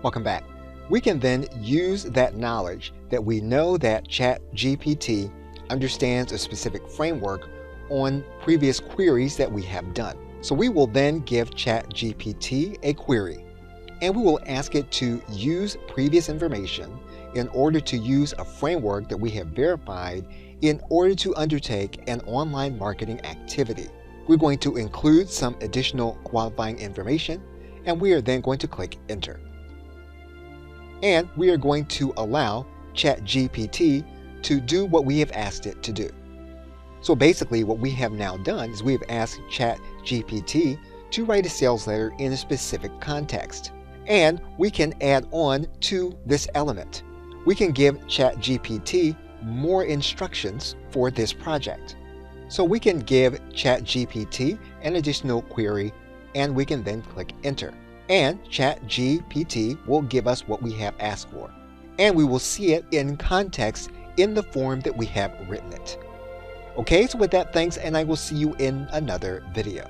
Welcome back. We can then use that knowledge that we know that ChatGPT understands a specific framework on previous queries that we have done. So we will then give ChatGPT a query, and we will ask it to use previous information in order to use a framework that we have verified in order to undertake an online marketing activity. We're going to include some additional qualifying information, and we are then going to click Enter. And we are going to allow ChatGPT to do what we have asked it to do. So basically what we have now done is we have asked ChatGPT to write a sales letter in a specific context. And we can add on to this element. We can give ChatGPT more instructions for this project. So we can give ChatGPT an additional query, and we can then click Enter. And ChatGPT will give us what we have asked for. And we will see it in context in the form that we have written it. Okay, so with that, thanks, and I will see you in another video.